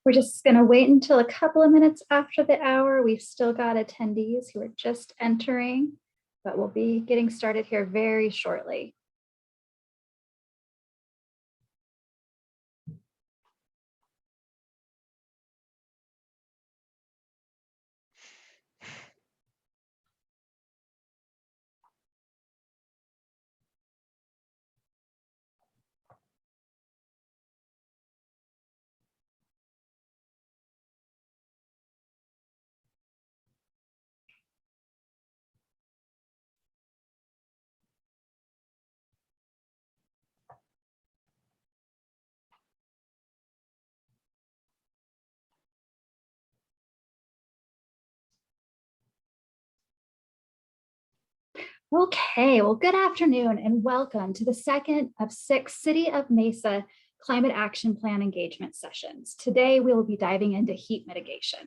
We're just going to wait until a couple of minutes after the hour. We've still got attendees who are just entering, but we'll be getting started here very shortly. Okay, well, good afternoon and welcome to the second of 6 City of Mesa Climate Action Plan engagement sessions. Today, we will be diving into heat mitigation.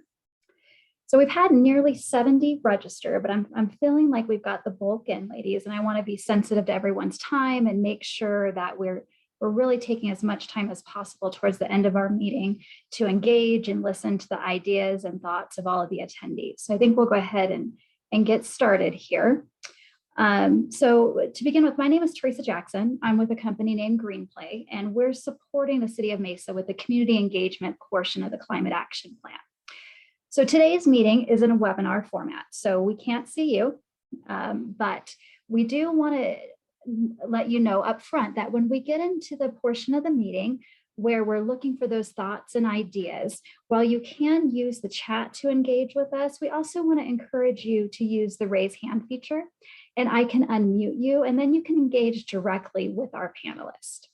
So we've had nearly 70 register, but I'm feeling like we've got the bulk in, ladies, and I want to be sensitive to everyone's time and make sure that we're really taking as much time as possible towards the end of our meeting to engage and listen to the ideas and thoughts of all of the attendees. So I think we'll go ahead and get started here. So to begin with, my name is Teresa Jackson. I'm with a company named Greenplay, and we're supporting the City of Mesa with the community engagement portion of the Climate Action Plan. So today's meeting is in a webinar format, so we can't see you, but we do want to let you know up front that when we get into the portion of the meeting where we're looking for those thoughts and ideas, while you can use the chat to engage with us, we also want to encourage you to use the raise hand feature, and I can unmute you, and then you can engage directly with our panelist.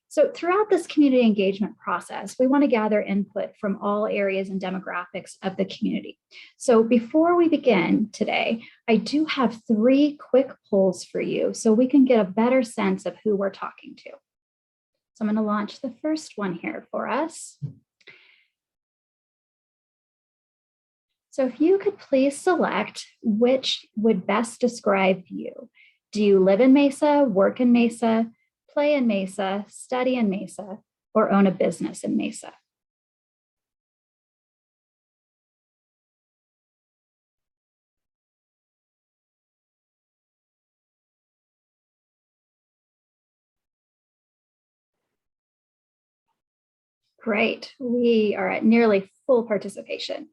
So throughout this community engagement process, we want to gather input from all areas and demographics of the community. So before we begin today, I do have 3 quick polls for you so we can get a better sense of who we're talking to. So I'm going to launch the first one here for us. So if you could please select which would best describe you. Do you live in Mesa, work in Mesa, play in Mesa, study in Mesa, or own a business in Mesa? Great, we are at nearly full participation.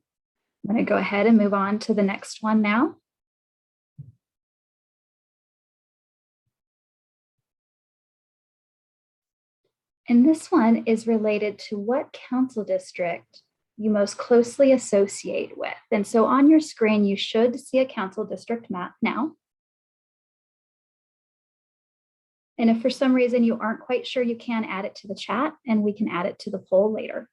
I'm going to go ahead and move on to the next one now. And this one is related to what council district you most closely associate with. And so on your screen, you should see a council district map now. And if for some reason you aren't quite sure, you can add it to the chat and we can add it to the poll later.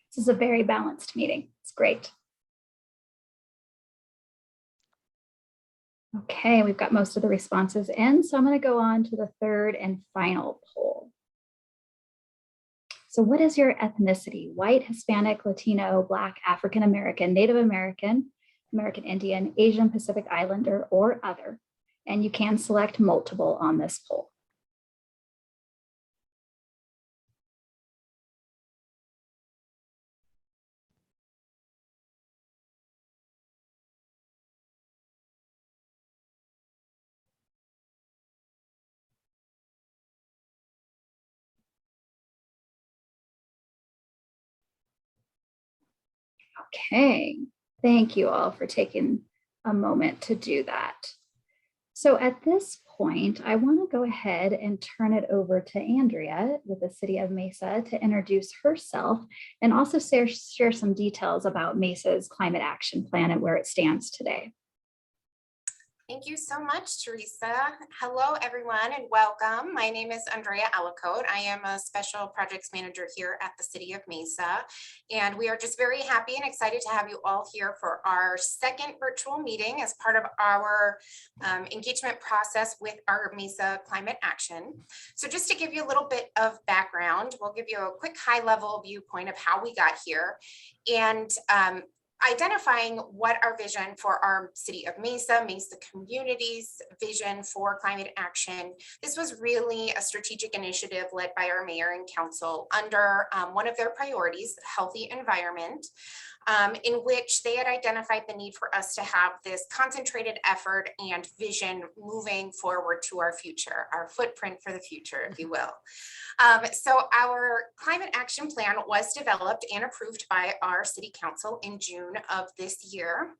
This is a very balanced meeting. It's great. Okay, we've got most of the responses in, so I'm going to go on to the third and final poll. So what is your ethnicity? White, Hispanic, Latino, Black, African American, Native American, American Indian, Asian Pacific Islander, or other? And you can select multiple on this poll. Okay, thank you all for taking a moment to do that. So at this point, I want to go ahead and turn it over to Andrea with the City of Mesa to introduce herself and also share some details about Mesa's climate action plan and where it stands today. Thank you so much, Teresa. Hello, everyone, and welcome. My name is Andrea Alicote. I am a special projects manager here at the City of Mesa, and we are just very happy and excited to have you all here for our second virtual meeting as part of our engagement process with our Mesa Climate Action. So just to give you a little bit of background, we'll give you a quick high-level viewpoint of how we got here. And identifying what our vision for our city of Mesa, Mesa community's vision for climate action. This was really a strategic initiative led by our mayor and council under one of their priorities, healthy environment, in which they had identified the need for us to have this concentrated effort and vision moving forward to our future, our footprint for the future, if you will. So our climate action plan was developed and approved by our city council in June of this year.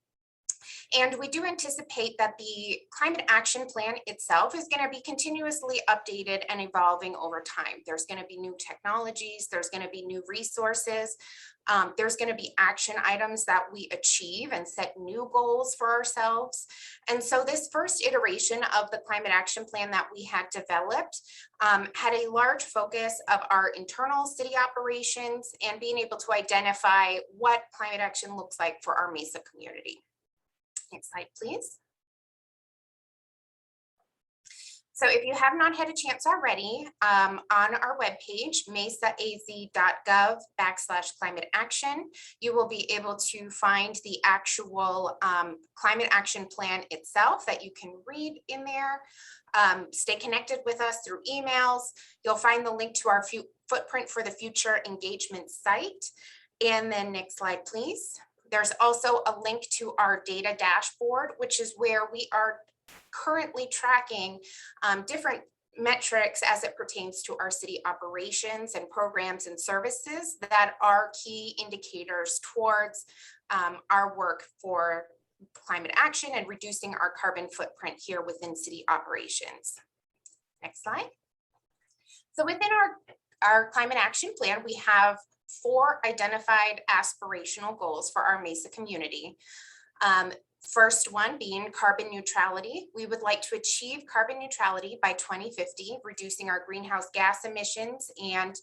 And we do anticipate that the climate action plan itself is going to be continuously updated and evolving over time. There's going to be new technologies, there's going to be new resources, there's going to be action items that we achieve and set new goals for ourselves. And so this first iteration of the climate action plan that we had developed had a large focus of our internal city operations and being able to identify what climate action looks like for our Mesa community. Next slide, please. So if you have not had a chance already, on our webpage, mesaaz.gov/climate action, you will be able to find the actual climate action plan itself that you can read in there. Stay connected with us through emails. You'll find the link to our footprint for the future engagement site. And then next slide, please. There's also a link to our data dashboard, which is where we are currently tracking different metrics as it pertains to our city operations and programs and services that are key indicators towards our work for climate action and reducing our carbon footprint here within city operations. Next slide. So within our climate action plan, we have 4 identified aspirational goals for our Mesa community. First one being carbon neutrality. We would like to achieve carbon neutrality by 2050, reducing our greenhouse gas emissions and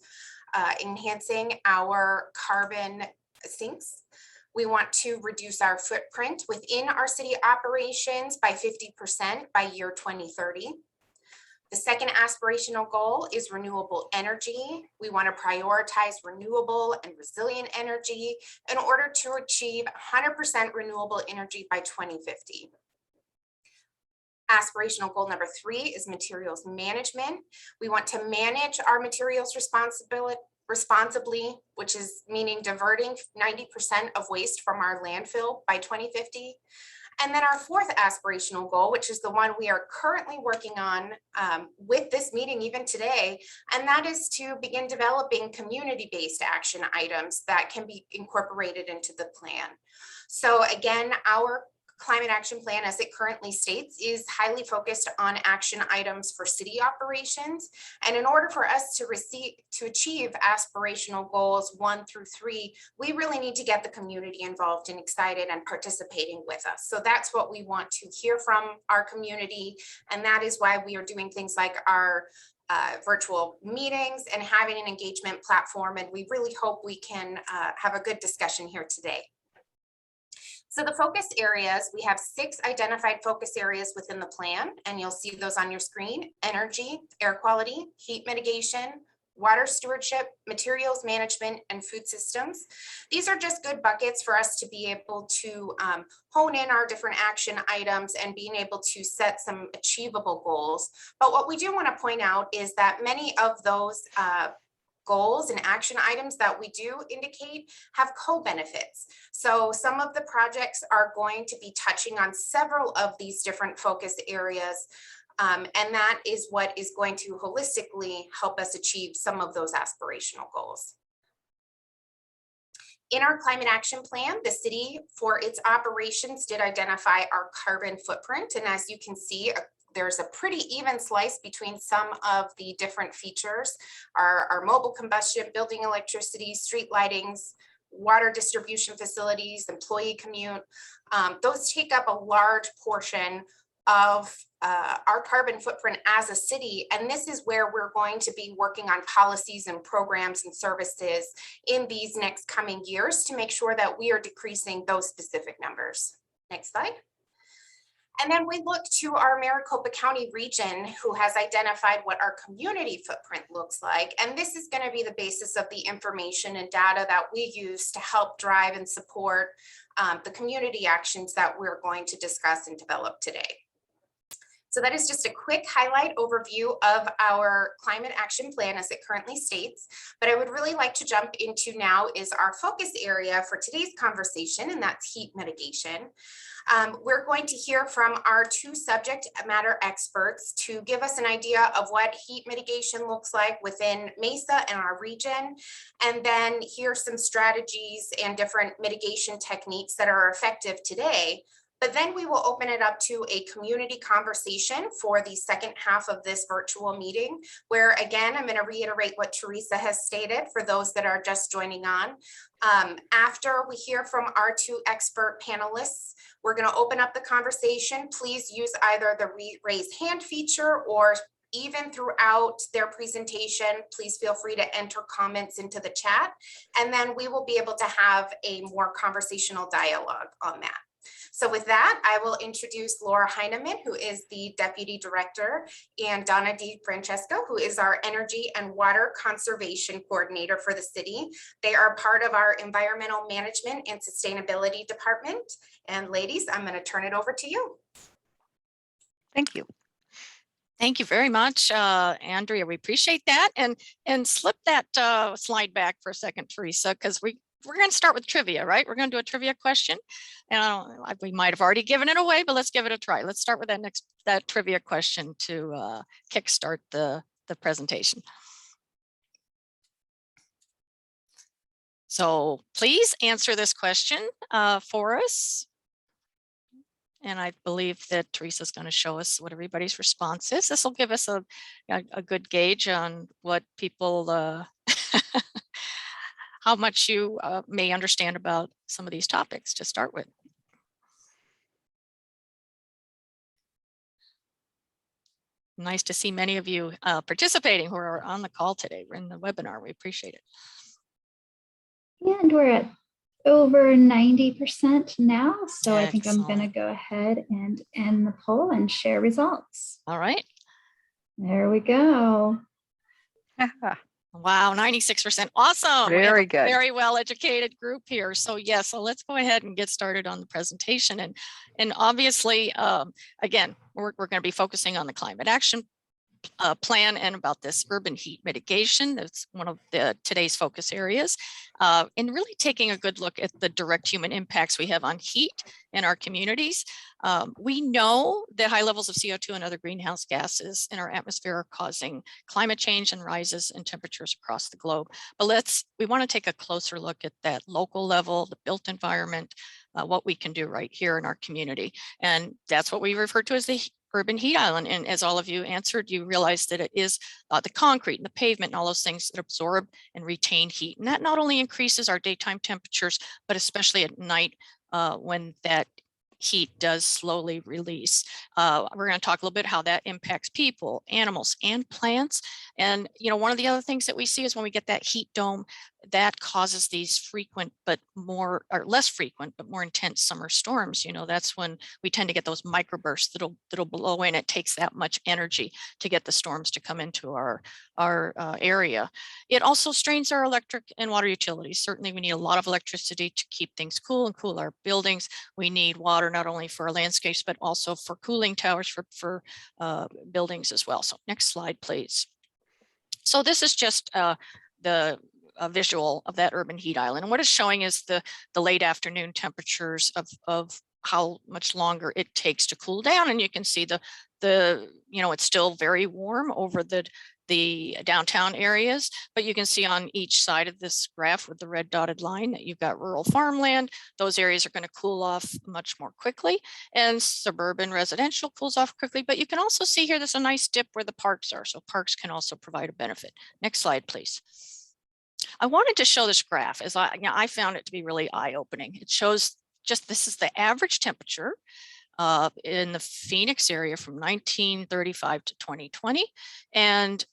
enhancing our carbon sinks. We want to reduce our footprint within our city operations by 50% by year 2030. The second aspirational goal is renewable energy. We want to prioritize renewable and resilient energy in order to achieve 100% renewable energy by 2050. Aspirational goal number 3 is materials management. We want to manage our materials responsibly, which is meaning diverting 90% of waste from our landfill by 2050. And then our 4th aspirational goal, which is the one we are currently working on with this meeting even today, and that is to begin developing community-based action items that can be incorporated into the plan. So again, our climate action plan, as it currently states, is highly focused on action items for city operations. And in order for us to achieve aspirational goals 1 through 3, we really need to get the community involved and excited and participating with us. So that's what we want to hear from our community. And that is why we are doing things like our virtual meetings and having an engagement platform. And we really hope we can have a good discussion here today. So the focus areas, we have 6 identified focus areas within the plan, and you'll see those on your screen: energy, air quality, heat mitigation, water stewardship, materials management, and food systems. These are just good buckets for us to be able to hone in our different action items and being able to set some achievable goals. But what we do want to point out is that many of those goals and action items that we do indicate have co-benefits. So some of the projects are going to be touching on several of these different focus areas. And that is what is going to holistically help us achieve some of those aspirational goals. In our climate action plan, the city for its operations did identify our carbon footprint. And as you can see, there's a pretty even slice between some of the different features: our mobile combustion, building electricity, street lightings, water distribution facilities, employee commute. Those take up a large portion of our carbon footprint as a city. And this is where we're going to be working on policies and programs and services in these next coming years to make sure that we are decreasing those specific numbers. Next slide. And then we look to our Maricopa County region, who has identified what our community footprint looks like. And this is going to be the basis of the information and data that we use to help drive and support the community actions that we're going to discuss and develop today. So that is just a quick highlight overview of our climate action plan as it currently states. But I would really like to jump into now is our focus area for today's conversation, and that's heat mitigation. We're going to hear from our two subject matter experts to give us an idea of what heat mitigation looks like within Mesa and our region, and then hear some strategies and different mitigation techniques that are effective today. But then we will open it up to a community conversation for the second half of this virtual meeting, where again, I'm going to reiterate what Teresa has stated for those that are just joining on. After we hear from our two expert panelists, we're going to open up the conversation. Please use either the raise hand feature, or even throughout their presentation, please feel free to enter comments into the chat, and then we will be able to have a more conversational dialogue on that. So with that, I will introduce Laura Heineman, who is the Deputy Director, and Donna DiFrancesco, who is our Energy and Water Conservation Coordinator for the city. They are part of our Environmental Management and Sustainability Department. And ladies, I'm going to turn it over to you. Thank you. Thank you very much, Andrea. We appreciate that. And slip that slide back for a second, Teresa, because we're going to start with trivia, right? We're going to do a trivia question. And we might have already given it away, but let's give it a try. Let's start with that trivia question to kickstart the presentation. So please answer this question for us. And I believe that Teresa's going to show us what everybody's response is. This will give us a good gauge on what people how much you may understand about some of these topics to start with. Nice to see many of you participating who are on the call today. We're in the webinar. We appreciate it. And we're at over 90% now. So I think I'm Excellent. going to go ahead and end the poll and share results. All right. There we go. Wow, 96%. Awesome. Very good. Very well educated group here. So yeah, so let's go ahead and get started on the presentation. And obviously, again, we're going to be focusing on the climate action plan and about this urban heat mitigation. That's one of today's focus areas, and really taking a good look at the direct human impacts we have on heat in our communities. We know that high levels of CO2 and other greenhouse gases in our atmosphere are causing climate change and rises in temperatures across the globe. But we want to take a closer look at that local level, the built environment, what we can do right here in our community. And that's what we refer to as the urban heat island. And as all of you answered, you realize that it is the concrete and the pavement and all those things that absorb and retain heat. And that not only increases our daytime temperatures, but especially at night when that heat does slowly release. We're going to talk a little bit how that impacts people, animals, and plants. And one of the other things that we see is when we get that heat dome, that causes these frequent but more, or less frequent but more intense summer storms. That's when we tend to get those microbursts that'll blow in. It takes that much energy to get the storms to come into our area. It also strains our electric and water utilities. Certainly we need a lot of electricity to keep things cool and cool our buildings. We need water not only for our landscapes but also for cooling towers for buildings as well. So next slide, please. So this is just the visual of that urban heat island. And what it's showing is the late afternoon temperatures of how much longer it takes to cool down. And you can see it's still very warm over the downtown areas, but you can see on each side of this graph with the red dotted line that you've got rural farmland. Those areas are going to cool off much more quickly, and suburban residential cools off quickly. But you can also see here there's a nice dip where the parks are. So parks can also provide a benefit. Next slide, please. I wanted to show this graph as I found it to be really eye-opening. It shows this is the average temperature in the Phoenix area from 1935 to 2020. And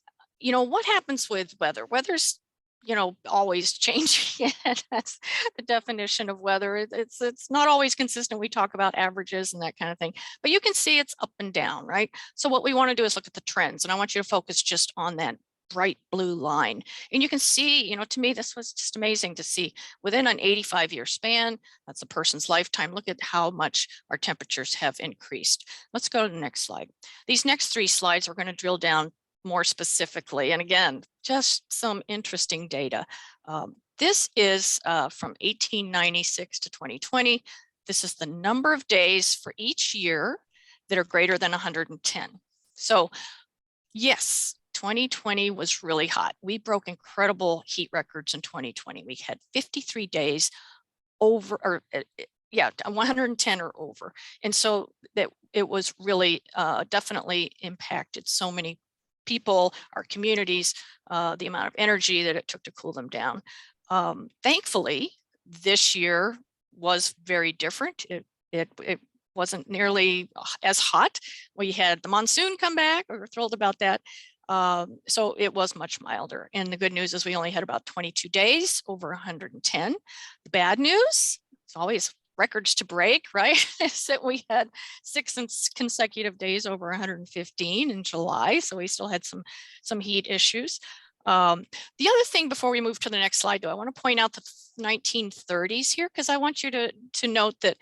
what happens with weather? Weather's always changing. That's the definition of weather. It's not always consistent. We talk about averages and that kind of thing, but you can see it's up and down, right? So what we want to do is look at the trends, and I want you to focus just on that bright blue line. And you can see, to me, this was just amazing to see within an 85-year span. That's a person's lifetime. Look at how much our temperatures have increased. Let's go to the next slide. These next 3 slides, we're going to drill down more specifically. And again, just some interesting data. This is from 1896 to 2020. This is the number of days for each year that are greater than 110. So yes, 2020 was really hot. We broke incredible heat records in 2020. We had 53 days over, or 110 or over. And so that it was really definitely impacted so many people, our communities, the amount of energy that it took to cool them down. Thankfully, this year was very different. It wasn't nearly as hot. We had the monsoon come back. We were thrilled about that. So it was much milder. And the good news is we only had about 22 days over 110. The bad news, it's always records to break, right? Is that we had 6 consecutive days over 115 in July. So we still had some heat issues. The other thing before we move to the next slide, though, I want to point out the 1930s here, because I want you to note that,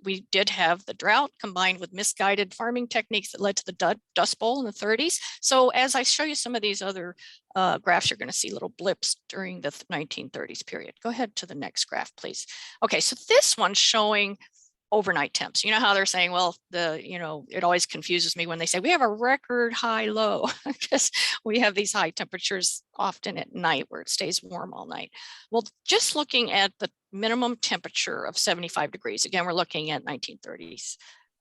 we did have the drought combined with misguided farming techniques that led to the Dust Bowl in the 30s. So as I show you some of these other graphs, you're going to see little blips during the 1930s period. Go ahead to the next graph, please. Okay, so this one's showing overnight temps. You know how they're saying, well, it always confuses me when they say we have a record high low, because we have these high temperatures often at night where it stays warm all night. Well, just looking at the minimum temperature of 75 degrees, again, we're looking at 1930s,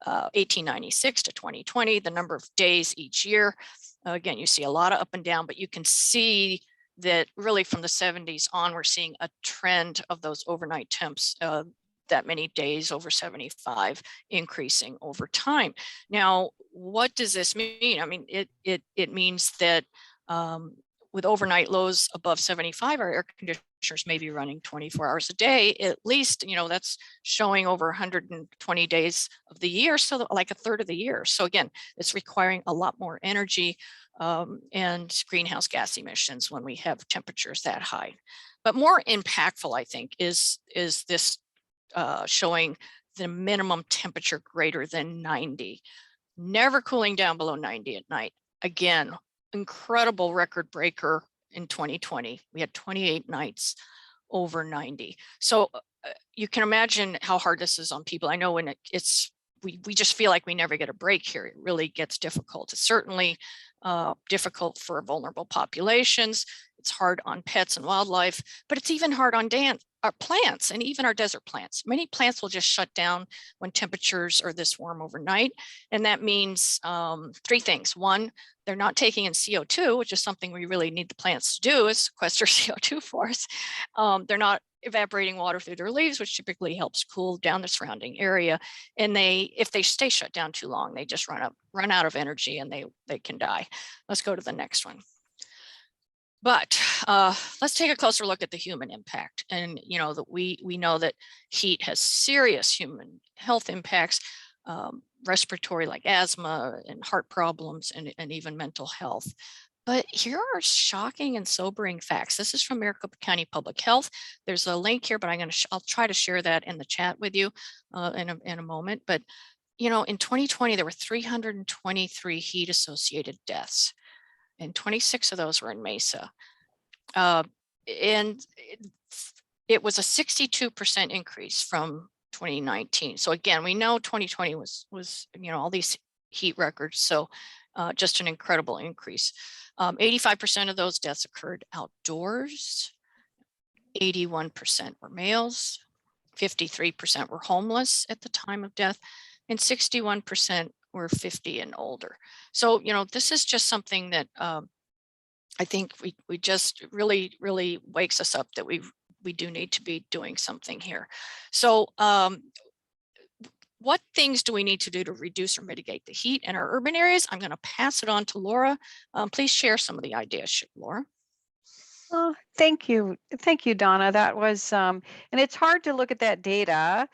1896 to 2020, the number of days each year. Again, you see a lot of up and down, but you can see that really from the 70s on, we're seeing a trend of those overnight temps, that many days over 75 increasing over time. Now, what does this mean? I mean, it means that with overnight lows above 75, our air conditioners may be running 24 hours a day, at least, that's showing over 120 days of the year. So like a third of the year. So again, it's requiring a lot more energy and greenhouse gas emissions when we have temperatures that high. But more impactful, I think, is this showing the minimum temperature greater than 90, never cooling down below 90 at night. Again, incredible record breaker in 2020. We had 28 nights over 90. So you can imagine how hard this is on people. I know when we just feel like we never get a break here. It really gets difficult. It's certainly difficult for vulnerable populations. It's hard on pets and wildlife, but it's even hard on our plants and even our desert plants. Many plants will just shut down when temperatures are this warm overnight. And that means 3 things. 1, they're not taking in CO2, which is something we really need the plants to do, is sequester CO2 for us. They're not evaporating water through their leaves, which typically helps cool down the surrounding area. And if they stay shut down too long, they just run out of energy and they can die. Let's go to the next one. But let's take a closer look at the human impact. And that we know that heat has serious human health impacts, respiratory like asthma and heart problems, and even mental health. But here are shocking and sobering facts. This is from Maricopa County Public Health. There's a link here, but I'll try to share that in the chat with you in a moment. But in 2020, there were 323 heat-associated deaths, and 26 of those were in Mesa. And it was a 62% increase from 2019. So again, we know 2020 was all these heat records. So just an incredible increase. 85% of those deaths occurred outdoors. 81% were males. 53% were homeless at the time of death, and 61% were 50 and older. So, this is just something that I think we just really, really wakes us up that we do need to be doing something here. So what things do we need to do to reduce or mitigate the heat in our urban areas? I'm going to pass it on to Laura. Please share some of the ideas, Laura. Thank you. Thank you, Donna. That was, and it's hard to look at that data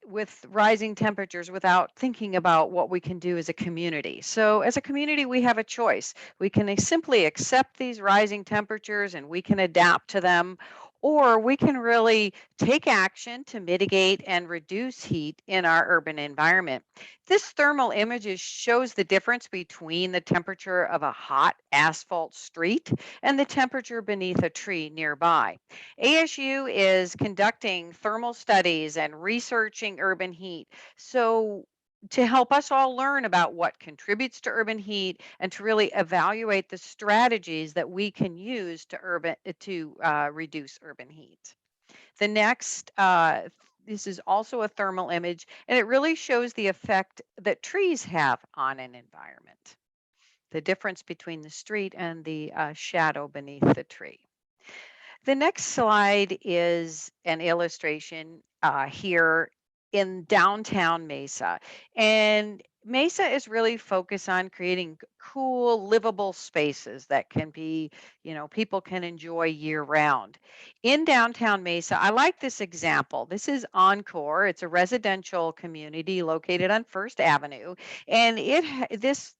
with rising temperatures without thinking about what we can do as a community. So, as a community, we have a choice. We can simply accept these rising temperatures and we can adapt to them, or we can really take action to mitigate and reduce heat in our urban environment. This thermal images shows the difference between the temperature of a hot asphalt street and the temperature beneath a tree nearby. ASU is conducting thermal studies and researching urban heat. So, to help us all learn about what contributes to urban heat and to really evaluate the strategies that we can use to reduce urban heat. The next, this is also a thermal image, and it really shows the effect that trees have on an environment, the difference between the street and the shadow beneath the tree. The next slide is an illustration here in downtown Mesa. And Mesa is really focused on creating cool, livable spaces that can be, people can enjoy year round. In downtown Mesa, I like this example. This is Encore. It's a residential community located on First Avenue. And this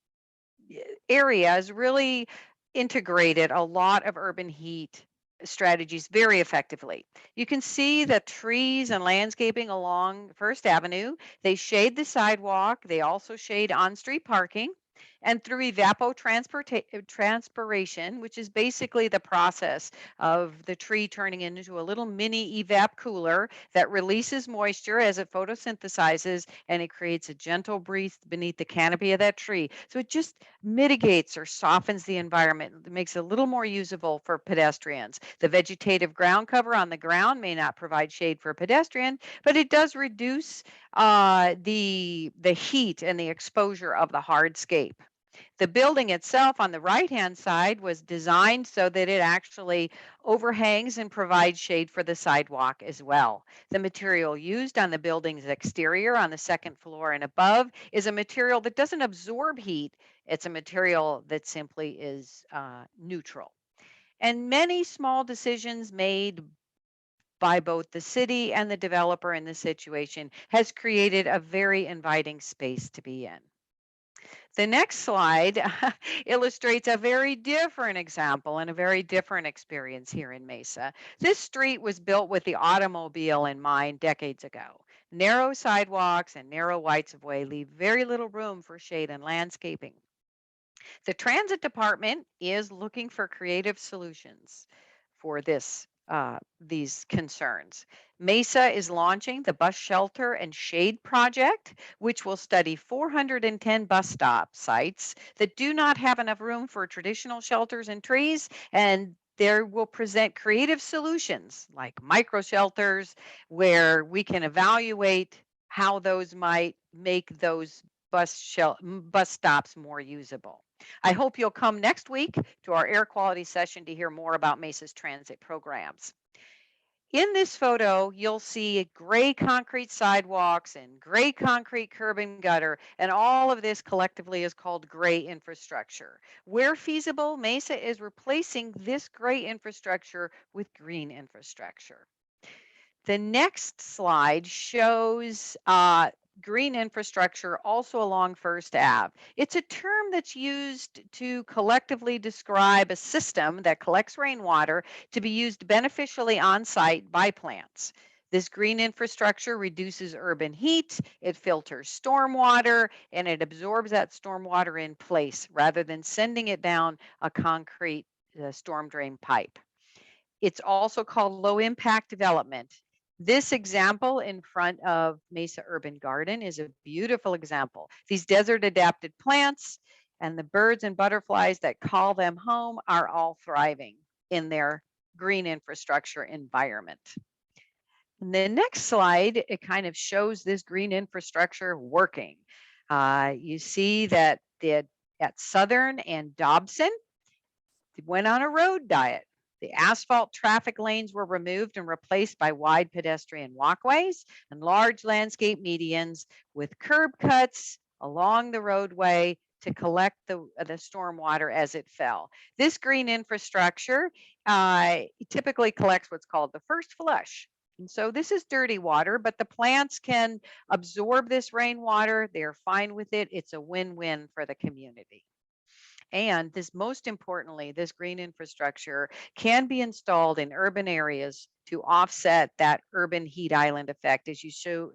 area has really integrated a lot of urban heat strategies very effectively. You can see the trees and landscaping along First Avenue. They shade the sidewalk. They also shade on-street parking. And through evapotranspiration, which is basically the process of the tree turning into a little mini evap cooler that releases moisture as it photosynthesizes, and it creates a gentle breeze beneath the canopy of that tree. So it just mitigates or softens the environment. It makes it a little more usable for pedestrians. The vegetative ground cover on the ground may not provide shade for a pedestrian, but it does reduce the heat and the exposure of the hardscape. The building itself on the right-hand side was designed so that it actually overhangs and provides shade for the sidewalk as well. The material used on the building's exterior on the second floor and above is a material that doesn't absorb heat. It's a material that simply is neutral. And many small decisions made by both the city and the developer in this situation has created a very inviting space to be in. The next slide illustrates a very different example and a very different experience here in Mesa. This street was built with the automobile in mind decades ago. Narrow sidewalks and narrow rights of way leave very little room for shade and landscaping. The transit department is looking for creative solutions for these concerns. Mesa is launching the Bus Shelter and Shade Project, which will study 410 bus stop sites that do not have enough room for traditional shelters and trees, and there will present creative solutions like micro shelters where we can evaluate how those might make those bus stops more usable. I hope you'll come next week to our air quality session to hear more about Mesa's transit programs. In this photo, you'll see gray concrete sidewalks and gray concrete curb and gutter, and all of this collectively is called gray infrastructure. Where feasible, Mesa is replacing this gray infrastructure with green infrastructure. The next slide shows green infrastructure also along First Ave. It's a term that's used to collectively describe a system that collects rainwater to be used beneficially on site by plants. This green infrastructure reduces urban heat, it filters stormwater, and it absorbs that stormwater in place rather than sending it down a concrete storm drain pipe. It's also called low impact development. This example in front of Mesa Urban Garden is a beautiful example. These desert adapted plants and the birds and butterflies that call them home are all thriving in their green infrastructure environment. And the next slide, it kind of shows this green infrastructure working. You see that at Southern and Dobson, went on a road diet. The asphalt traffic lanes were removed and replaced by wide pedestrian walkways and large landscape medians with curb cuts along the roadway to collect the storm water as it fell. This green infrastructure typically collects what's called the first flush. And so this is dirty water, but the plants can absorb this rainwater. They're fine with it. It's a win-win for the community. And this, most importantly, this green infrastructure can be installed in urban areas to offset that urban heat island effect. As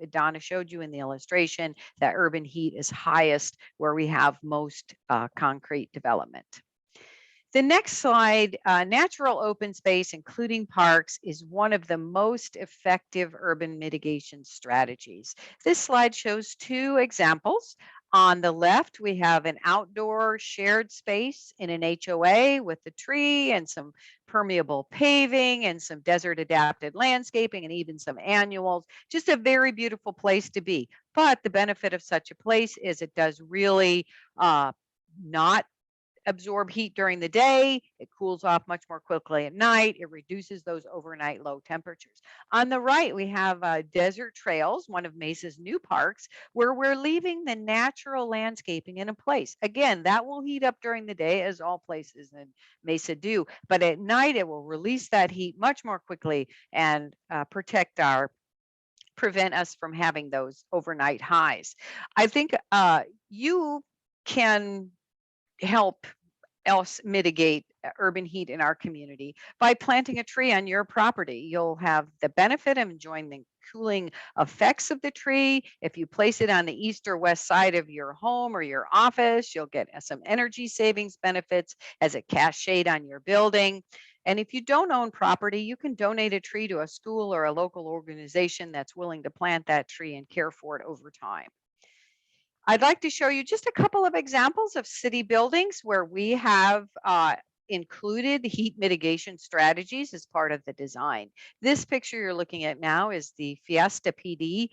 Donna showed you in the illustration, that urban heat is highest where we have most concrete development. The next slide, natural open space, including parks, is one of the most effective urban mitigation strategies. This slide shows two examples. On the left, we have an outdoor shared space in an HOA with a tree and some permeable paving and some desert adapted landscaping and even some annuals. Just a very beautiful place to be. But the benefit of such a place is it does really not absorb heat during the day. It cools off much more quickly at night. It reduces those overnight low temperatures. On the right, we have Desert Trails, one of Mesa's new parks, where we're leaving the natural landscaping in a place. Again, that will heat up during the day, as all places in Mesa do, but at night it will release that heat much more quickly and prevent us from having those overnight highs. I think you can help else mitigate urban heat in our community by planting a tree on your property. You'll have the benefit of enjoying the cooling effects of the tree. If you place it on the east or west side of your home or your office, you'll get some energy savings benefits as it casts shade on your building. And if you don't own property, you can donate a tree to a school or a local organization that's willing to plant that tree and care for it over time. I'd like to show you just a couple of examples of city buildings where we have included heat mitigation strategies as part of the design. This picture you're looking at now is the Fiesta PD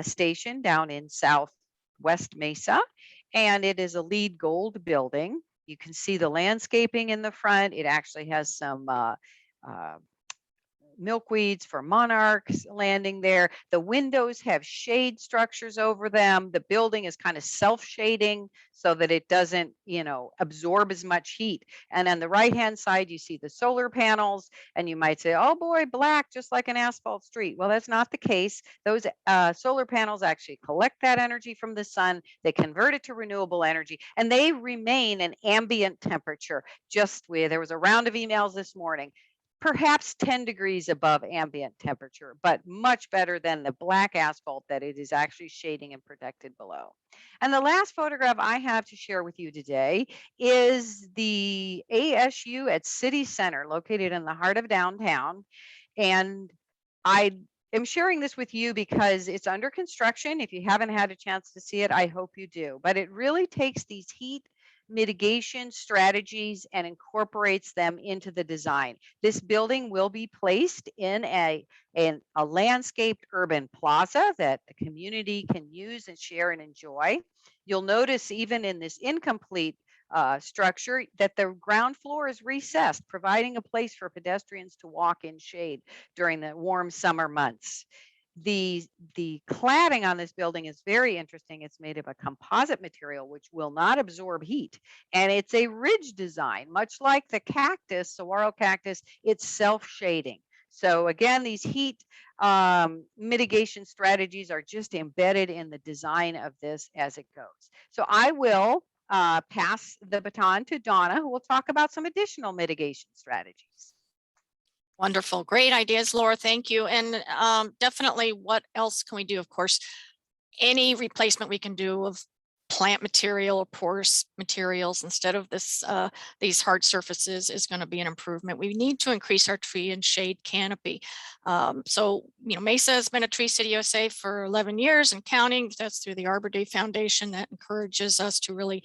station down in Southwest Mesa, and it is a LEED Gold building. You can see the landscaping in the front. It actually has some milkweeds for monarchs landing there. The windows have shade structures over them. The building is kind of self-shading so that it doesn't, absorb as much heat. And on the right-hand side, you see the solar panels, and you might say, oh boy, black, just like an asphalt street. Well, that's not the case. Those solar panels actually collect that energy from the sun. They convert it to renewable energy, and they remain an ambient temperature. There was a round of emails this morning, perhaps 10 degrees above ambient temperature, but much better than the black asphalt that it is actually shading and protected below. And the last photograph I have to share with you today is the ASU at City Center, located in the heart of downtown. And I am sharing this with you because it's under construction. If you haven't had a chance to see it, I hope you do. But it really takes these heat mitigation strategies and incorporates them into the design. This building will be placed in a landscaped urban plaza that the community can use and share and enjoy. You'll notice even in this incomplete structure that the ground floor is recessed, providing a place for pedestrians to walk in shade during the warm summer months. The cladding on this building is very interesting. It's made of a composite material which will not absorb heat, and it's a ridge design, much like the cactus, saguaro cactus. It's self-shading. So again, these heat mitigation strategies are just embedded in the design of this as it goes. So I will pass the baton to Donna, who will talk about some additional mitigation strategies. Wonderful. Great ideas, Laura. Thank you. And definitely, what else can we do? Of course, any replacement we can do of plant material or porous materials instead of these hard surfaces is going to be an improvement. We need to increase our tree and shade canopy. Mesa has been a Tree City USA for 11 years and counting. That's through the Arbor Day Foundation that encourages us to really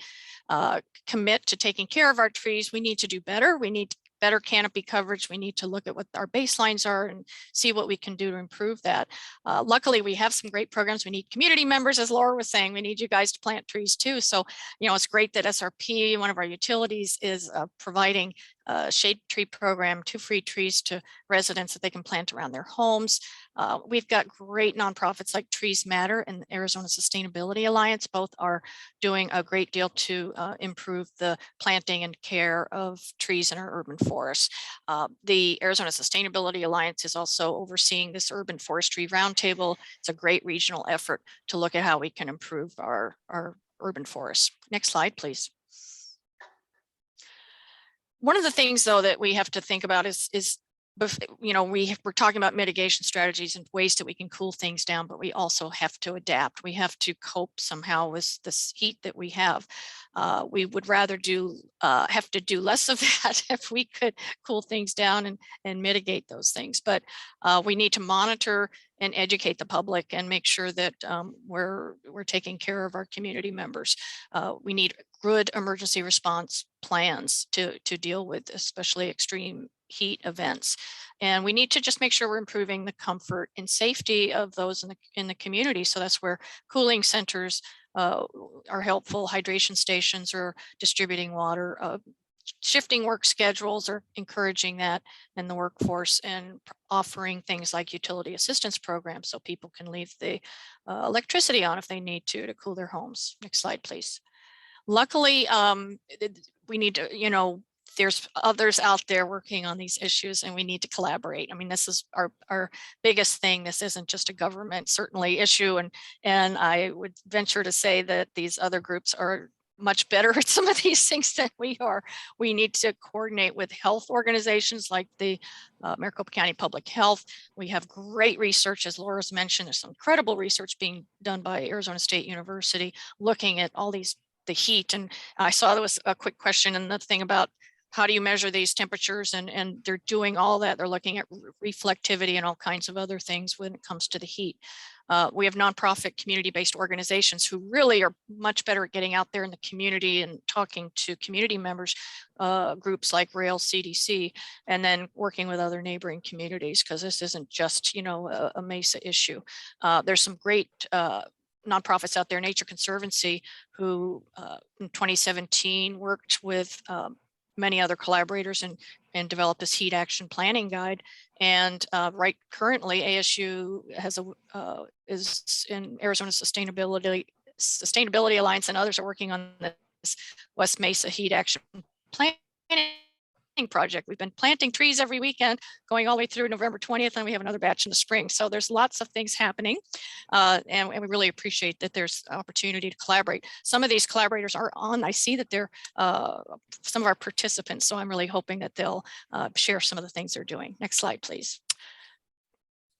commit to taking care of our trees. We need to do better. We need better canopy coverage. We need to look at what our baselines are and see what we can do to improve that. Luckily, we have some great programs. We need community members, as Laura was saying. We need you guys to plant trees too. So, it's great that SRP, one of our utilities, is providing shade tree program, 2 free trees to residents that they can plant around their homes. We've got great nonprofits like Trees Matter and the Arizona Sustainability Alliance. Both are doing a great deal to improve the planting and care of trees in our urban forests. The Arizona Sustainability Alliance is also overseeing this urban forestry roundtable. It's a great regional effort to look at how we can improve our urban forests. Next slide, please. One of the things, though, that we have to think about is you know, we're talking about mitigation strategies and ways that we can cool things down, but we also have to adapt. We have to cope somehow with this heat that we have. We would rather have to do less of that if we could cool things down and mitigate those things. But we need to monitor and educate the public and make sure that we're taking care of our community members. We need good emergency response plans to deal with especially extreme heat events. And we need to just make sure we're improving the comfort and safety of those in the community. So that's where cooling centers are helpful, hydration stations or distributing water, shifting work schedules or encouraging that in the workforce, and offering things like utility assistance programs so people can leave the electricity on if they need to cool their homes. Next slide, please. Luckily, we need to, you know, there's others out there working on these issues and we need to collaborate. I mean, this is our biggest thing. This isn't just a government certainly issue. And I would venture to say that these other groups are much better at some of these things than we are. We need to coordinate with health organizations like the Maricopa County Public Health. We have great research, as Laura's mentioned. There's some incredible research being done by Arizona State University looking at all the heat. And I saw there was a quick question and the thing about how do you measure these temperatures, and they're doing all that. They're looking at reflectivity and all kinds of other things when it comes to the heat. We have nonprofit community-based organizations who really are much better at getting out there in the community and talking to community members, groups like Rail CDC, and then working with other neighboring communities, because this isn't just, you know, a Mesa issue. There's some great nonprofits out there, Nature Conservancy, who in 2017 worked with many other collaborators and developed this heat action planning guide. And right currently ASU has is in Arizona Sustainability Alliance, and others are working on this West Mesa heat action planning project. We've been planting trees every weekend going all the way through November 20th, and we have another batch in the spring. So there's lots of things happening, and we really appreciate that there's opportunity to collaborate. Some of these collaborators are on. I see that they're some of our participants, so I'm really hoping that they'll share some of the things they're doing. Next slide, please.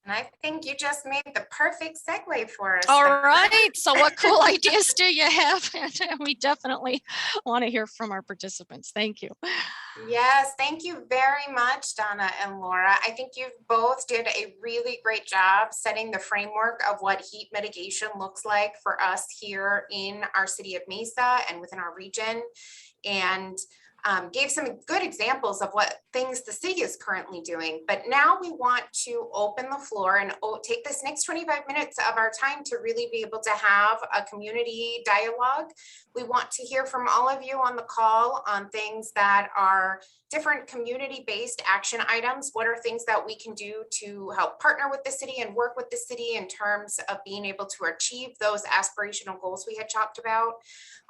And I think you just made the perfect segue for us. All right. So what cool ideas do you have? We definitely want to hear from our participants. Thank you. Yes, thank you very much, Donna and Laura. I think you both did a really great job setting the framework of what heat mitigation looks like for us here in our city of Mesa and within our region, and gave some good examples of what things the city is currently doing. But now we want to open the floor and take this next 25 minutes of our time to really be able to have a community dialogue. We want to hear from all of you on the call on things that are different community-based action items. What are things that we can do to help partner with the city and work with the city in terms of being able to achieve those aspirational goals we had talked about?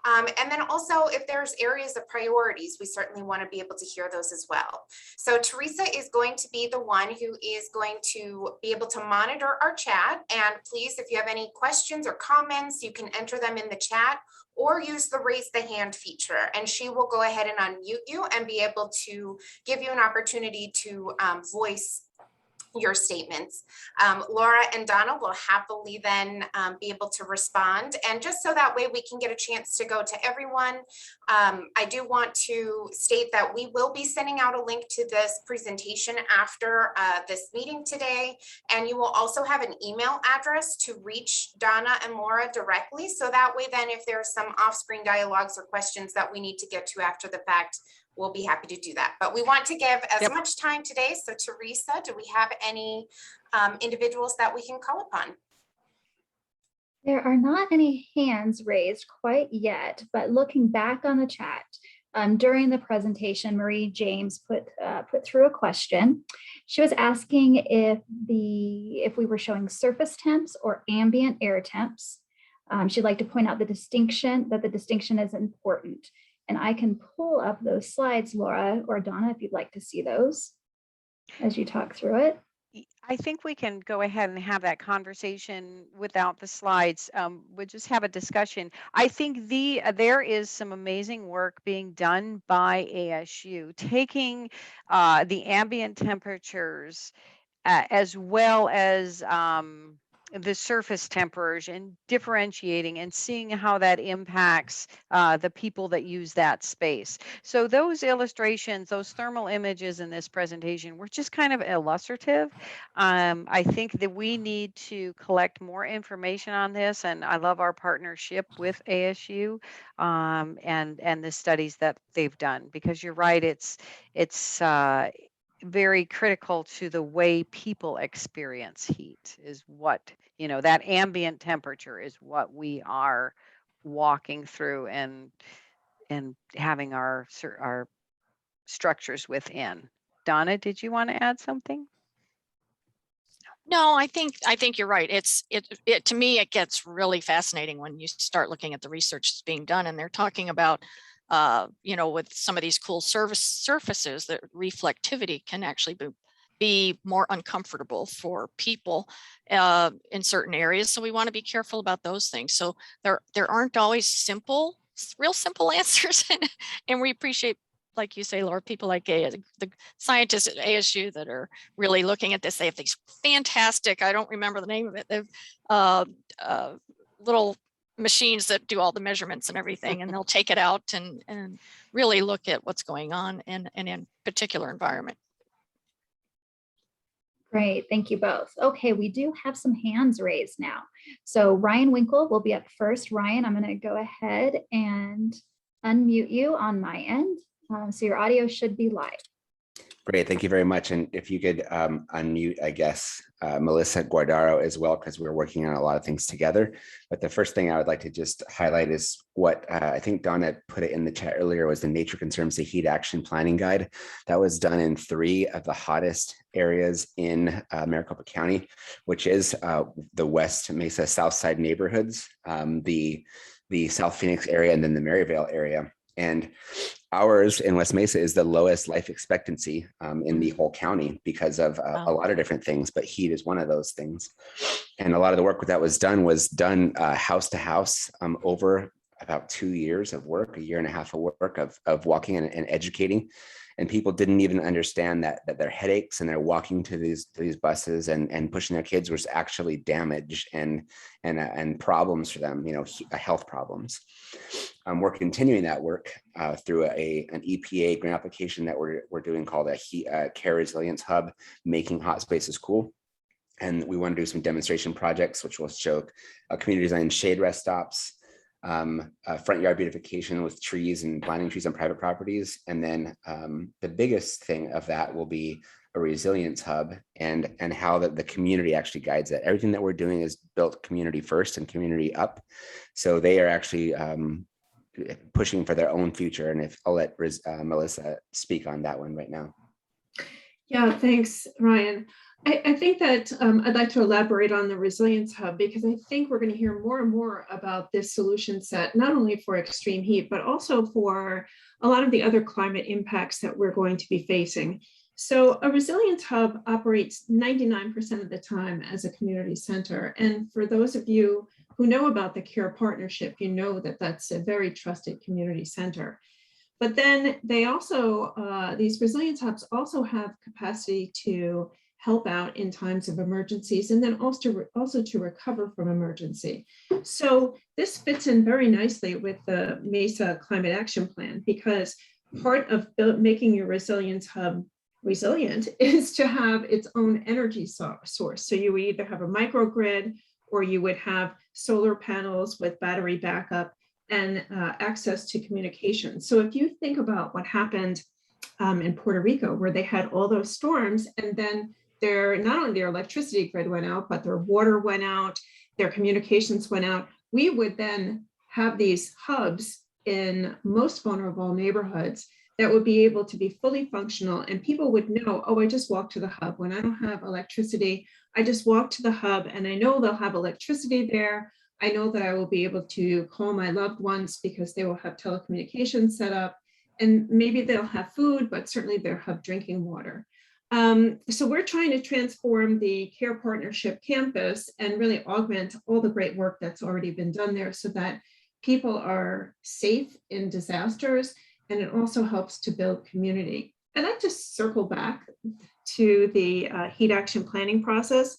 And then also, if there's areas of priorities, we certainly want to be able to hear those as well. So Teresa is going to be the one who is going to be able to monitor our chat. And please, if you have any questions or comments, you can enter them in the chat or use the raise the hand feature, and she will go ahead and unmute you and be able to give you an opportunity to voice your statements. Laura and Donna will happily then be able to respond. And just so that way we can get a chance to go to everyone, I do want to state that we will be sending out a link to this presentation after this meeting today. And you will also have an email address to reach Donna and Laura directly. So that way then if there's some off-screen dialogues or questions that we need to get to after the fact, we'll be happy to do that. But we want to give as much time today. So Teresa, do we have any individuals that we can call upon? There are not any hands raised quite yet, but looking back on the chat, During the presentation, Marie James put through a question. She was asking if we were showing surface temps or ambient air temps. She'd like to point out the distinction is important. And I can pull up those slides, Laura or Donna, if you'd like to see those as you talk through it. I think we can go ahead and have that conversation without the slides. We'll just have a discussion. I think there is some amazing work being done by ASU, taking the ambient temperatures as well as the surface temperatures and differentiating and seeing how that impacts the people that use that space. So those illustrations, those thermal images in this presentation were just kind of illustrative. I think that we need to collect more information on this, and I love our partnership with ASU and the studies that they've done, because you're right, it's very critical to the way people experience heat is what, that ambient temperature is what we are walking through and having our structures within. Donna, did you want to add something? No, I think you're right. It to me, it gets really fascinating when you start looking at the research that's being done, and they're talking about with some of these cool surfaces, that reflectivity can actually be more uncomfortable for people in certain areas. So we want to be careful about those things. So there aren't always real simple answers, and we appreciate, like you say, Laura, people like the scientists at ASU that are really looking at this. They have these fantastic, I don't remember the name of it, they've little machines that do all the measurements and everything, and they'll take it out and really look at what's going on in particular environment. Great, thank you both. Okay, we do have some hands raised now. So Ryan Winkle will be up first. Ryan, I'm going to go ahead and unmute you on my end. So your audio should be live. Great, thank you very much. And if you could unmute, I guess, Melissa Guardaro as well, because we're working on a lot of things together. But the first thing I would like to just highlight is what I think Donna put it in the chat earlier, was the Nature Conservancy Heat Action Planning Guide. That was done in 3 of the hottest areas in Maricopa County, which is the West Mesa South Side neighborhoods, the South Phoenix area, and then the Maryvale area. And ours in West Mesa is the lowest life expectancy in the whole county because of a lot of different things, but heat is one of those things. And a lot of the work that was done house to house over about 2 years of work, a year and a half of work of walking and educating. And people didn't even understand that their headaches and their walking to these buses and pushing their kids was actually damage and problems for them, health problems. We're continuing that work through an EPA grant application that we're doing called a Care Resilience Hub, Making Hot Spaces Cool. And we want to do some demonstration projects, which will show community design shade rest stops, front yard beautification with trees and planting trees on private properties. And then the biggest thing of that will be a resilience hub and how the community actually guides it. Everything that we're doing is built community first and community up. So they are actually pushing for their own future. And I'll let Melissa speak on that one right now. Yeah, thanks, Ryan. I think that I'd like to elaborate on the Resilience Hub, because I think we're going to hear more and more about this solution set, not only for extreme heat, but also for a lot of the other climate impacts that we're going to be facing. So a Resilience Hub operates 99% of the time as a community center. And for those of you who know about the CARE partnership, you know that that's a very trusted community center. But then they also, these resilience hubs also have capacity to help out in times of emergencies, and then also to recover from emergency. So this fits in very nicely with the Mesa Climate Action Plan, because part of making your resilience hub resilient is to have its own energy source. So you would either have a microgrid, or you would have solar panels with battery backup and access to communication. So if you think about what happened in Puerto Rico, where they had all those storms, and then not only their electricity grid went out, but their water went out, their communications went out, we would then have these hubs in most vulnerable neighborhoods that would be able to be fully functional, and people would know, oh, I just walk to the hub. When I don't have electricity, I just walk to the hub and I know they'll have electricity there. I know that I will be able to call my loved ones because they will have telecommunications set up, and maybe they'll have food, but certainly they'll have drinking water. So we're trying to transform the Care Partnership campus and really augment all the great work that's already been done there so that people are safe in disasters, and it also helps to build community. I'd like to circle back to the heat action planning process.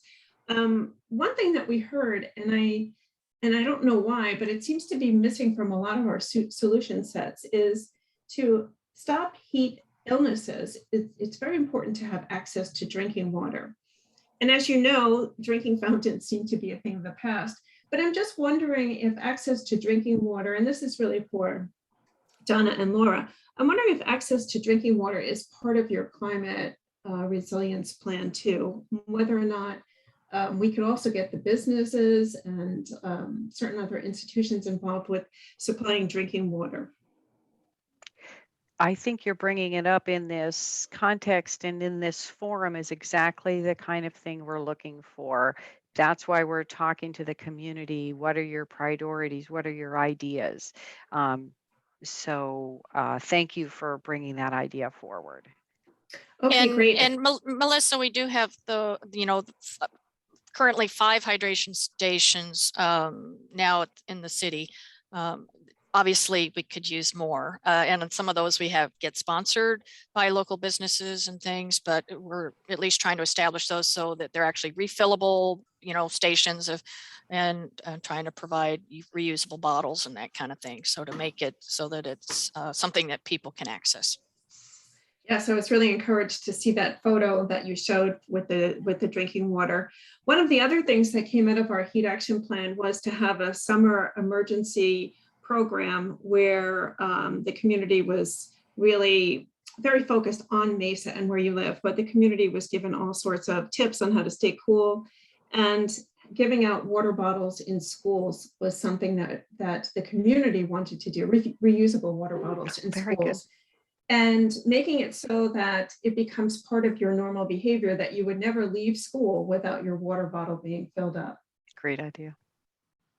One thing that we heard, and I don't know why, but it seems to be missing from a lot of our solution sets, is to stop heat illnesses. It's very important to have access to drinking water. And as you know, drinking fountains seem to be a thing of the past, but I'm just wondering if access to drinking water, and this is really for Donna and Laura, I'm wondering if access to drinking water is part of your climate resilience plan too, whether or not we could also get the businesses and certain other institutions involved with supplying drinking water. I think you're bringing it up in this context and in this forum is exactly the kind of thing we're looking for. That's why we're talking to the community. What are your priorities? What are your ideas? So thank you for bringing that idea forward. Okay, great. And Melissa, we do have currently 5 hydration stations now in the city. Obviously, we could use more, and on some of those we get sponsored by local businesses and things, but we're at least trying to establish those so that they're actually refillable, stations and trying to provide reusable bottles and that kind of thing. So to make it so that it's something that people can access. Yeah, so I was really encouraged to see that photo that you showed with the drinking water. One of the other things that came out of our heat action plan was to have a summer emergency program where the community was really very focused on Mesa and where you live, but the community was given all sorts of tips on how to stay cool, and giving out water bottles in schools was something that the community wanted to do, reusable water bottles in schools. And making it so that it becomes part of your normal behavior, that you would never leave school without your water bottle being filled up. Great idea.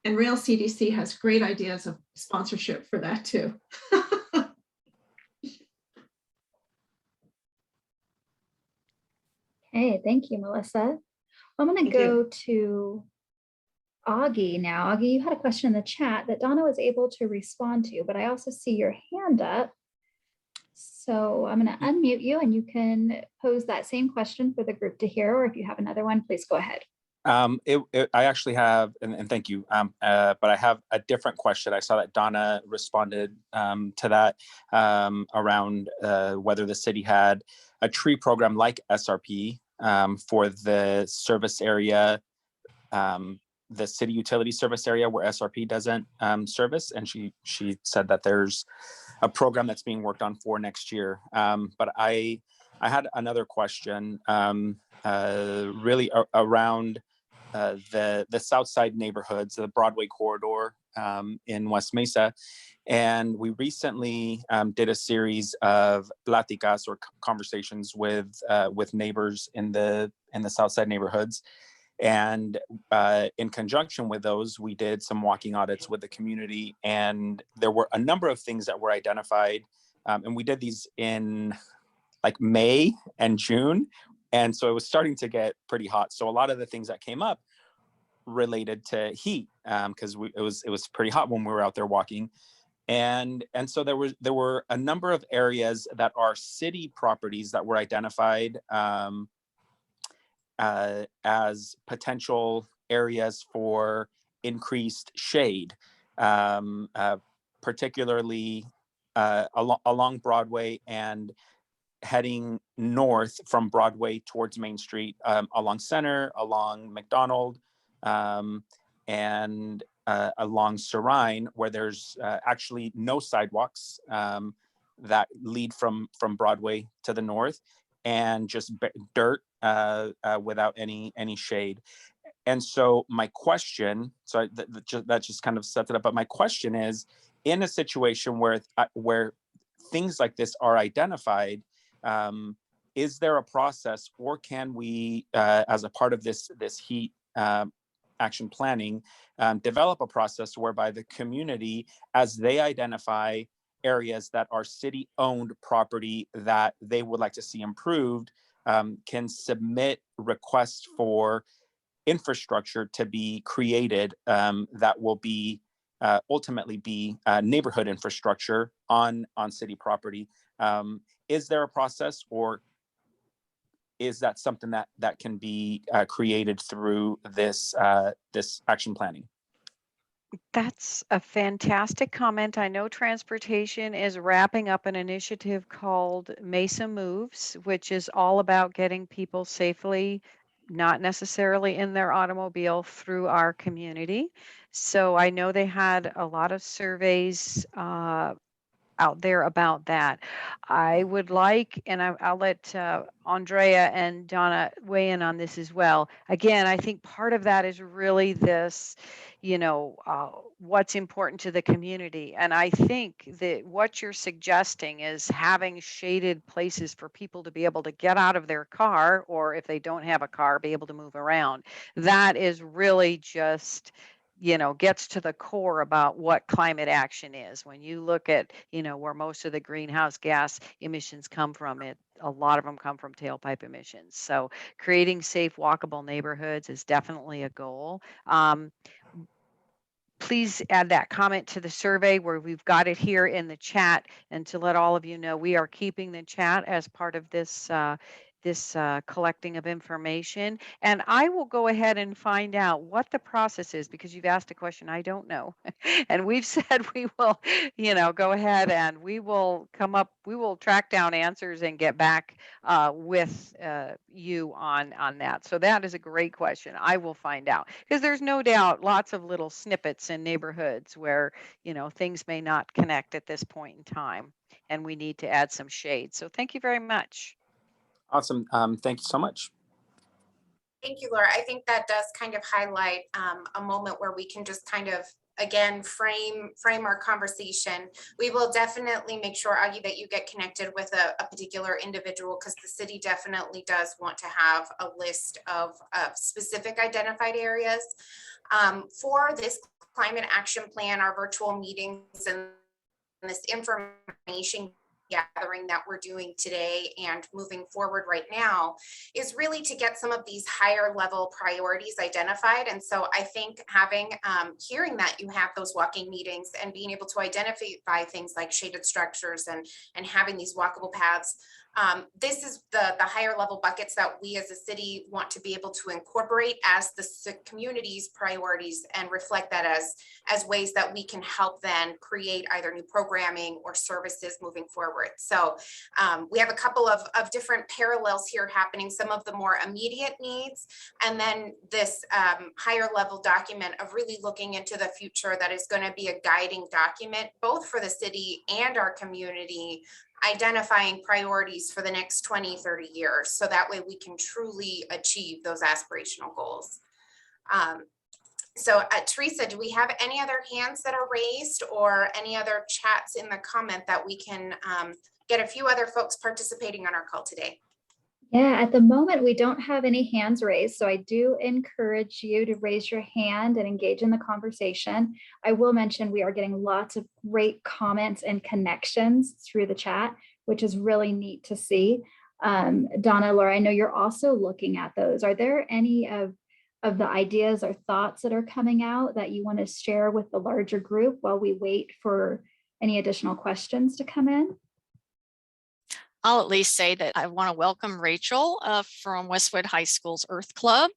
And Rail CDC has great ideas of sponsorship for that too. Hey, thank you, Melissa. I'm going to go to Augie now. Augie, you had a question in the chat that Donna was able to respond to, but I also see your hand up. So I'm going to unmute you and you can pose that same question for the group to hear, or if you have another one, please go ahead. I actually have, and thank you, but I have a different question. I saw that Donna responded to that around whether the city had a tree program like SRP for the service area, the city utility service area where SRP doesn't service. And she said that there's a program that's being worked on for next year. But I had another question really around the South Side neighborhoods, the Broadway corridor in West Mesa. And we recently did a series of pláticas or conversations with neighbors in the South Side neighborhoods. And in conjunction with those, we did some walking audits with the community, and there were a number of things that were identified. And we did these in like May and June. And so it was starting to get pretty hot. So a lot of the things that came up related to heat, because it was pretty hot when we were out there walking. And so there were a number of areas that are city properties that were identified as potential areas for increased shade, particularly along Broadway and heading north from Broadway towards Main Street, along Center, along McDonald, and along Serine, where there's actually no sidewalks that lead from Broadway to the north, and just dirt without any shade. And so my question, so that just kind of sets it up. But my question is, in a situation where things like this are identified, is there a process, or can we, as a part of this heat action planning, develop a process whereby the community, as they identify areas that are city-owned property that they would like to see improved, can submit requests for infrastructure to be created that will be ultimately be neighborhood infrastructure on city property? Is there a process, or is that something that can be created through this action planning? That's a fantastic comment. I know transportation is wrapping up an initiative called Mesa Moves, which is all about getting people safely, not necessarily in their automobile, through our community. So I know they had a lot of surveys out there about that. I would like, and I'll let Andrea and Donna weigh in on this as well. Again, I think part of that is really this, what's important to the community. And I think that what you're suggesting is having shaded places for people to be able to get out of their car, or if they don't have a car, be able to move around. That is really just gets to the core about what climate action is. When you look at, where most of the greenhouse gas emissions come from, a lot of them come from tailpipe emissions. So creating safe, walkable neighborhoods is definitely a goal. Please add that comment to the survey where we've got it here in the chat. And to let all of you know, we are keeping the chat as part of this collecting of information. And I will go ahead and find out what the process is, because you've asked a question I don't know. And we've said we will, go ahead and we will track down answers and get back with you on that. So that is a great question. I will find out, because there's no doubt lots of little snippets in neighborhoods where, things may not connect at this point in time, and we need to add some shade. So thank you very much. Awesome. Thank you so much. Thank you, Laura. I think that does kind of highlight a moment where we can just kind of, again, frame our conversation. We will definitely make sure, Augie, that you get connected with a particular individual, because the city definitely does want to have a list of specific identified areas. For this climate action plan, our virtual meetings and this information gathering that we're doing today and moving forward right now is really to get some of these higher level priorities identified. And so I think hearing that you have those walking meetings and being able to identify things like shaded structures and having these walkable paths, this is the higher level buckets that we as a city want to be able to incorporate as the community's priorities and reflect that as ways that we can help then create either new programming or services moving forward. So we have a couple of different parallels here happening, some of the more immediate needs, and then this higher level document of really looking into the future that is going to be a guiding document, both for the city and our community, identifying priorities for the next 20, 30 years. So that way we can truly achieve those aspirational goals. So Teresa, do we have any other hands that are raised or any other chats in the comment that we can get a few other folks participating on our call today? Yeah, at the moment, we don't have any hands raised, so I do encourage you to raise your hand and engage in the conversation. I will mention we are getting lots of great comments and connections through the chat, which is really neat to see. Donna, Laura, I know you're also looking at those. Are there any of the ideas or thoughts that are coming out that you want to share with the larger group while we wait for any additional questions to come in? I'll at least say that I want to welcome Rachel from Westwood High School's Earth Club.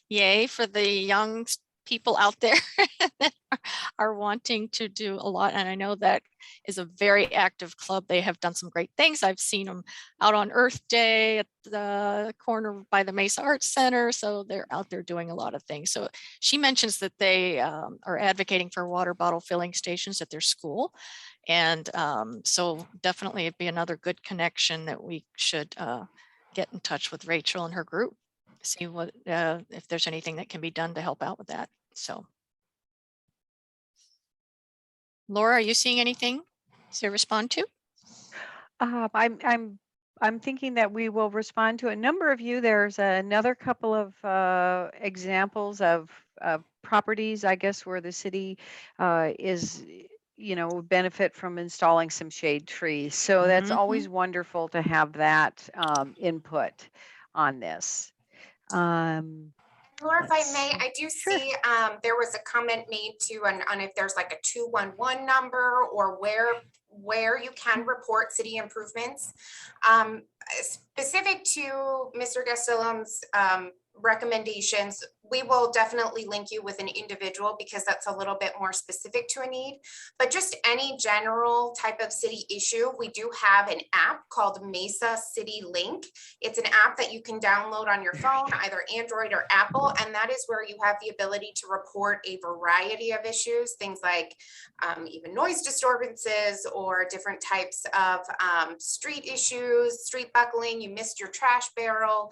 Yay for the young people out there that are wanting to do a lot. And I know that is a very active club. They have done some great things. I've seen them out on Earth Day at the corner by the Mesa Arts Center. So they're out there doing a lot of things. So she mentions that they are advocating for water bottle filling stations at their school. And so definitely it'd be another good connection that we should get in touch with Rachel and her group. see what, if there's anything that can be done to help out with that. So. Laura, are you seeing anything to respond to? I'm thinking that we will respond to a number of you. There's another couple of examples of properties, I guess, where the city is, benefit from installing some shade trees. So that's always wonderful to have that input on this. Laura, if I Let's may, see. I do Sure. see there was a comment made too on if there's like a 211 number or where you can report city improvements. Specific to Mr. Gastelum's recommendations, we will definitely link you with an individual because that's a little bit more specific to a need. But just any general type of city issue, we do have an app called Mesa City Link. It's an app that you can download on your phone, either Android or Apple, and that is where you have the ability to report a variety of issues, things like even noise disturbances or different types of street issues, street buckling, you missed your trash barrel.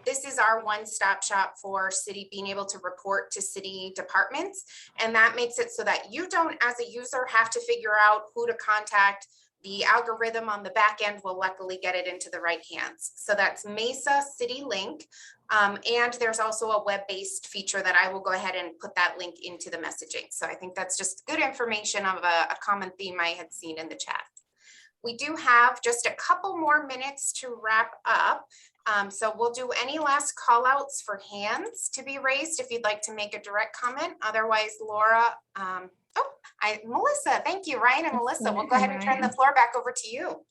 This is our one-stop shop for city being able to report to city departments. And that makes it so that you don't, as a user, have to figure out who to contact. The algorithm on the back end will luckily get it into the right hands. So that's Mesa City Link. And there's also a web-based feature that I will go ahead and put that link into the messaging. So I think that's just good information of a common theme I had seen in the chat. We do have just a couple more minutes to wrap up. So we'll do any last call outs for hands to be raised if you'd like to make a direct comment. Otherwise, Laura, Melissa, thank you, Ryan and Melissa. We'll go ahead and turn the floor back over to you.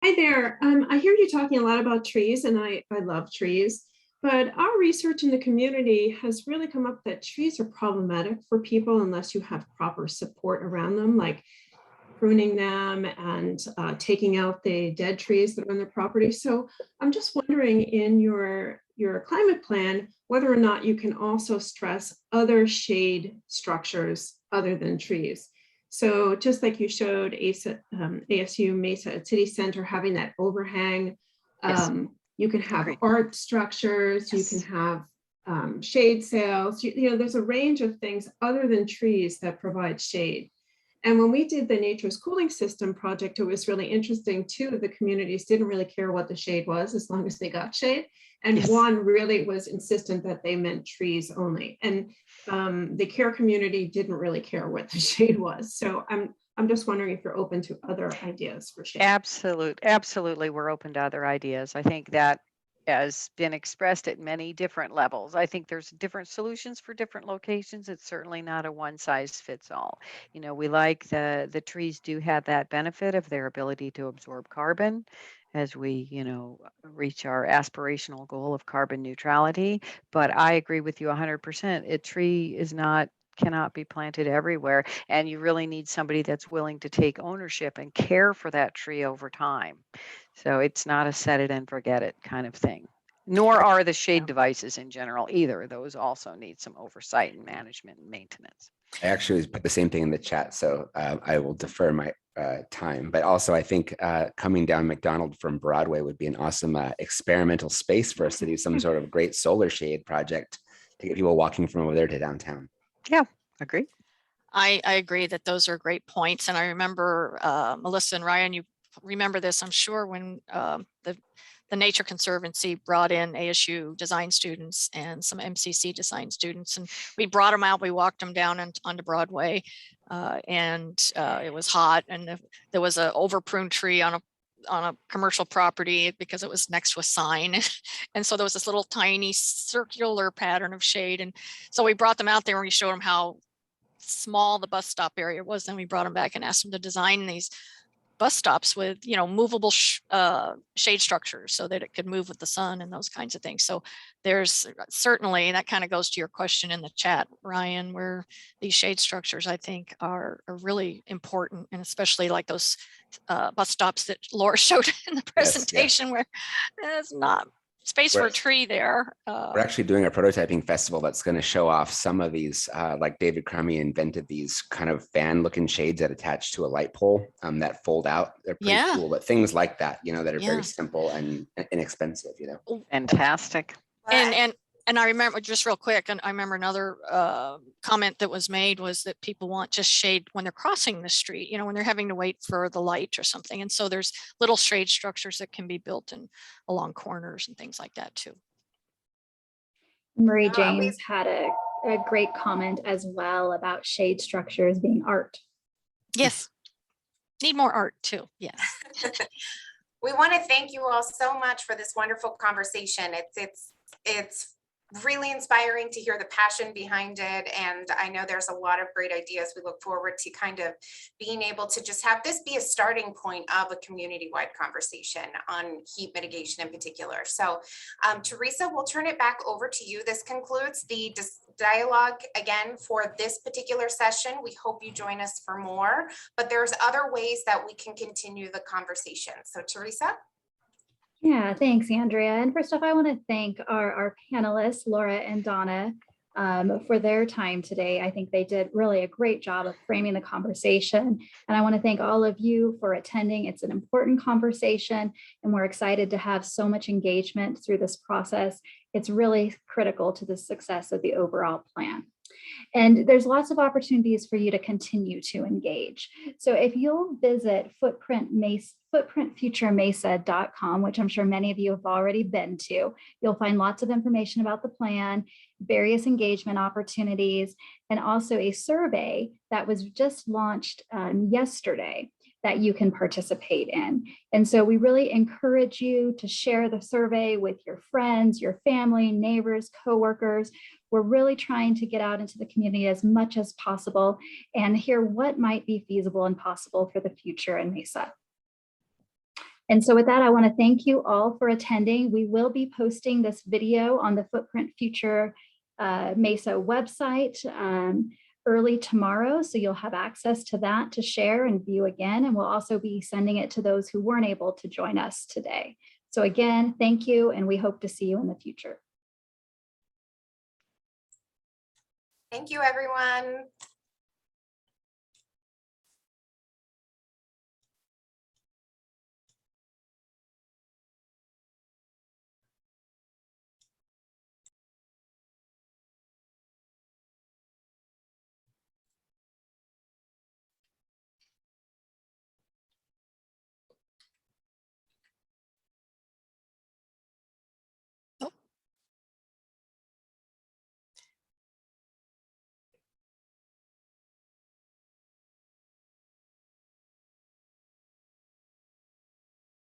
Hi there. I hear you talking a lot about trees, and I love trees, but our research in the community has really come up that trees are problematic for people unless you have proper support around them, like pruning them and taking out the dead trees that are on their property. So I'm just wondering in your climate plan, whether or not you can also stress other shade structures other than trees. So just like you showed ASU Mesa at City Center having that overhang, Yes. You can have Agreed. art structures, Yes. you can have shade sails, there's a range of things other than trees that provide shade. And when we did the Nature's Cooling System project, it was really interesting too. The communities didn't really care what the shade was as long as they got shade. And Yes. one really was insistent that they meant trees only. And the care community didn't really care what the shade was. So I'm just wondering if you're open to other ideas for shade. Absolutely, we're open to other ideas. I think that has been expressed at many different levels. I think there's different solutions for different locations. It's certainly not a one size fits all. We like the trees do have that benefit of their ability to absorb carbon as we, reach our aspirational goal of carbon neutrality. But I agree with you 100%. A tree cannot be planted everywhere. And you really need somebody that's willing to take ownership and care for that tree over time. So it's not a set it and forget it kind of thing. Nor are the shade devices in general either. Those also need some oversight and management and maintenance. I actually put the same thing in the chat, so I will defer my time. But also, I think coming down McDonald from Broadway would be an awesome experimental space for us to do some sort of great solar shade project to get people walking from over there to downtown. Yeah, agree. I agree that those are great points. And I remember Melissa and Ryan, you remember this, I'm sure, when the Nature Conservancy brought in ASU design students and some MCC design students, and we brought them out, we walked them down onto Broadway, and it was hot, and there was an over-pruned tree on a commercial property because it was next to a sign. And so there was this little tiny circular pattern of shade. And so we brought them out there and we showed them how small the bus stop area was. Then we brought them back and asked them to design these bus stops with, movable shade structures so that it could move with the sun and those kinds of things. So there's certainly, and that kind of goes to your question in the chat, Ryan, where these shade structures, I think, are really important, and especially like those bus stops that Laura showed in the presentation, where there's not space for a tree there. We're actually doing a prototyping festival that's going to show off some of these, like David Crummy invented these kind of fan looking shades that attach to a light pole that fold out. They're pretty cool, but things like that, that are very simple and inexpensive, Fantastic. And I remember, just real quick, and I remember another comment that was made was that people want just shade when they're crossing the street, when they're having to wait for the light or something. And so there's little shade structures that can be built in along corners and things like that too. Marie James had a great comment as well about shade structures being art. Yes. Need more art too. Yes. We want to thank you all so much for this wonderful conversation. It's really inspiring to hear the passion behind it. And I know there's a lot of great ideas. We look forward to kind of being able to just have this be a starting point of a community-wide conversation on heat mitigation in particular. So Teresa, we'll turn it back over to you. This concludes the dialogue again for this particular session. We hope you join us for more, but there's other ways that we can continue the conversation. So Teresa? Yeah, thanks, Andrea. And first off, I want to thank our panelists, Laura and Donna, for their time today. I think they did really a great job of framing the conversation. And I want to thank all of you for attending. It's an important conversation, and we're excited to have so much engagement through this process. It's really critical to the success of the overall plan. And there's lots of opportunities for you to continue to engage. So if you'll visit footprintfuturemesa.com, which I'm sure many of you have already been to, you'll find lots of information about the plan, various engagement opportunities, and also a survey that was just launched yesterday that you can participate in. And so we really encourage you to share the survey with your friends, your family, neighbors, coworkers. We're really trying to get out into the community as much as possible and hear what might be feasible and possible for the future in Mesa. And so with that, I want to thank you all for attending. We will be posting this video on the Footprint Future Mesa website early tomorrow. So you'll have access to that to share and view again. And we'll also be sending it to those who weren't able to join us today. So again, thank you, and we hope to see you in the future. Thank you, everyone.